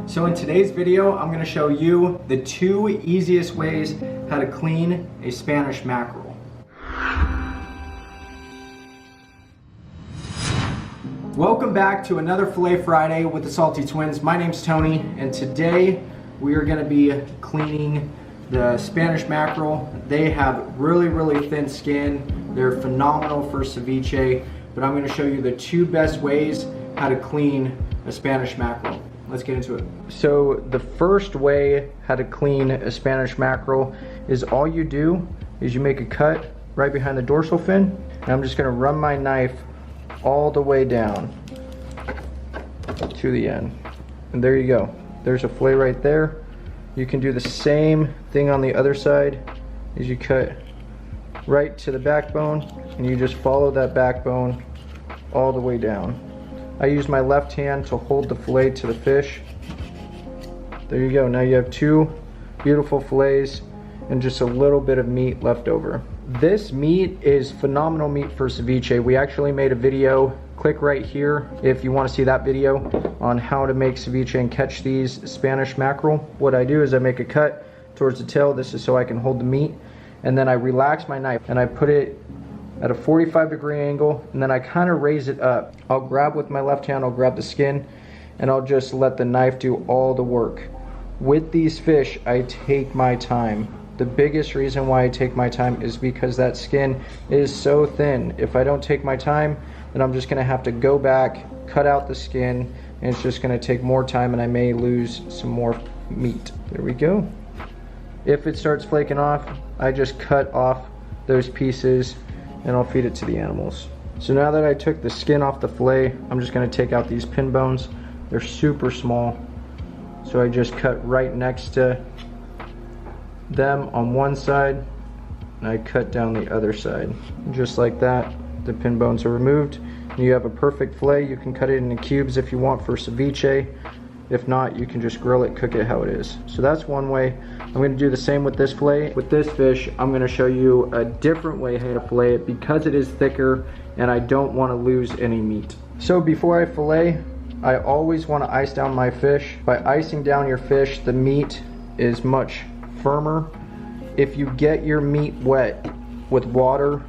So in today's video, I'm going to show you the 2 easiest ways how to clean a Spanish mackerel. Welcome back to another Fillet Friday with the Salty Twins. My name's Tony, and today we are going to be cleaning the Spanish mackerel. They have really thin skin. They're phenomenal for ceviche, but I'm going to show you the 2 best ways how to clean a Spanish mackerel. Let's get into it. So the first way how to clean a Spanish mackerel is all you do is you make a cut right behind the dorsal fin, and I'm just going to run my knife all the way down to the end. And there you go. There's a fillet right there. You can do the same thing on the other side. Is you cut right to the backbone and you just follow that backbone all the way down. I use my left hand to hold the fillet to the fish. There you go. Now you have 2 beautiful fillets and just a little bit of meat left over. This meat is phenomenal meat for ceviche. We actually made a video. Click right here if you want to see that video on how to make ceviche and catch these Spanish mackerel. What I do is I make a cut towards the tail. This is so I can hold the meat, and then I relax my knife and I put it at a 45-degree angle, and then I kind of raise it up. I'll grab with my left hand, I'll grab the skin, and I'll just let the knife do all the work. With these fish, I take my time. The biggest reason why I take my time is because that skin is so thin. If I don't take my time, then I'm just gonna have to go back, cut out the skin, and it's just gonna take more time and I may lose some more meat. There we go. If it starts flaking off, I just cut off those pieces and I'll feed it to the animals. So now that I took the skin off the fillet, I'm just going to take out these pin bones. They're super small, so I just cut right next to them on one side and I cut down the other side. Just like that, the pin bones are removed and you have a perfect fillet. You can cut it into cubes if you want for ceviche. If not, you can just grill it, cook it how it is. So that's one way. I'm going to do the same with this fillet. With this fish, I'm going to show you a different way how to fillet it because it is thicker and I don't want to lose any meat. So before I fillet, I always want to ice down my fish. By icing down your fish, the meat is much firmer. If you get your meat wet with water,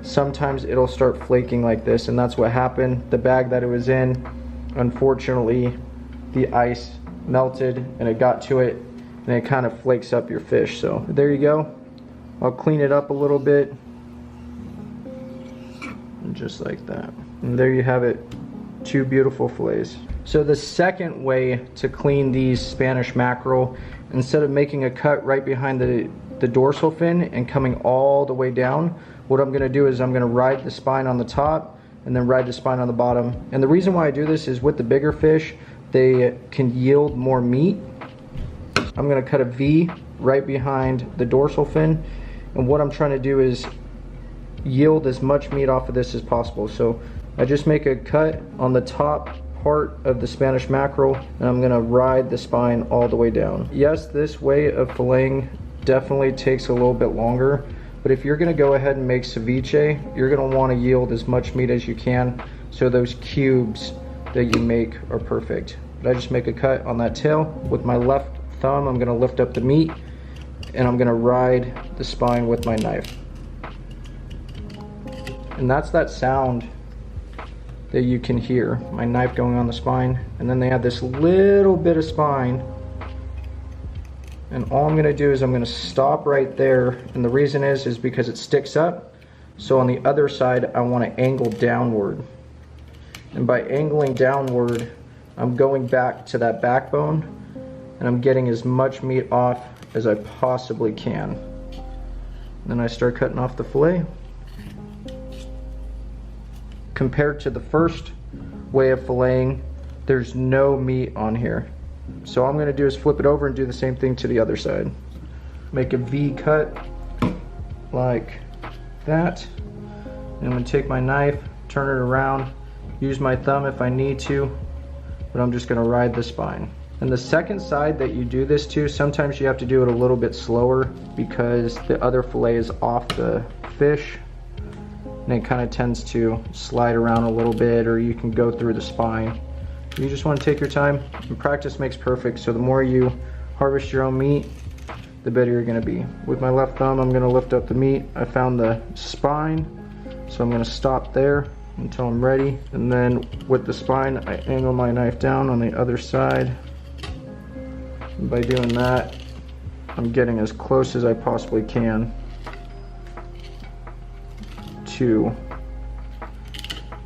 sometimes it'll start flaking like this, and that's what happened. The bag that it was in, unfortunately, the ice melted and it got to it and it kind of flakes up your fish. So there you go. I'll clean it up a little bit, and just like that. And there you have it, 2 beautiful fillets. So the second way to clean these Spanish mackerel, instead of making a cut right behind the dorsal fin and coming all the way down, what I'm going to do is I'm going to ride the spine on the top and then ride the spine on the bottom. And the reason why I do this is with the bigger fish, they can yield more meat. I'm going to cut a V right behind the dorsal fin, and what I'm trying to do is yield as much meat off of this as possible. So I just make a cut on the top part of the Spanish mackerel and I'm going to ride the spine all the way down. Yes, this way of filleting definitely takes a little bit longer, but if you're going to go ahead and make ceviche, you're going to want to yield as much meat as you can so those cubes that you make are perfect. But I just make a cut on that tail. With my left thumb, I'm going to lift up the meat and I'm going to ride the spine with my knife. And that's that sound that you can hear, my knife going on the spine. And then they have this little bit of spine, and all I'm going to do is I'm going to stop right there, and the reason is because it sticks up. So on the other side I want to angle downward. And by angling downward, I'm going back to that backbone and I'm getting as much meat off as I possibly can. Then I start cutting off the fillet. Compared to the first way of filleting, there's no meat on here. So all I'm going to do is flip it over and do the same thing to the other side. Make a V cut like that. And I'm going to take my knife, turn it around, use my thumb if I need to, but I'm just going to ride the spine. And the second side that you do this to, sometimes you have to do it a little bit slower because the other fillet is off the fish and it kind of tends to slide around a little bit, or you can go through the spine. You just want to take your time, and practice makes perfect. So the more you harvest your own meat, the better you're going to be. With my left thumb, I'm going to lift up the meat. I found the spine, so I'm going to stop there until I'm ready. And then with the spine, I angle my knife down on the other side. And by doing that, I'm getting as close as I possibly can to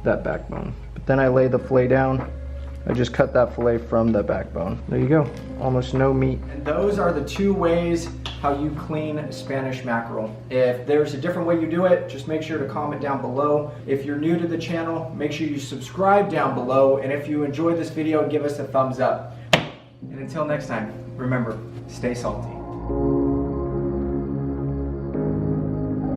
that backbone. But then I lay the fillet down. I just cut that fillet from the backbone. There you go, almost no meat. And those are the two ways how you clean Spanish mackerel. If there's a different way you do it, just make sure to comment down below. If you're new to the channel, make sure you subscribe down below. And if you enjoyed this video, give us a thumbs up. And until next time, remember, stay salty.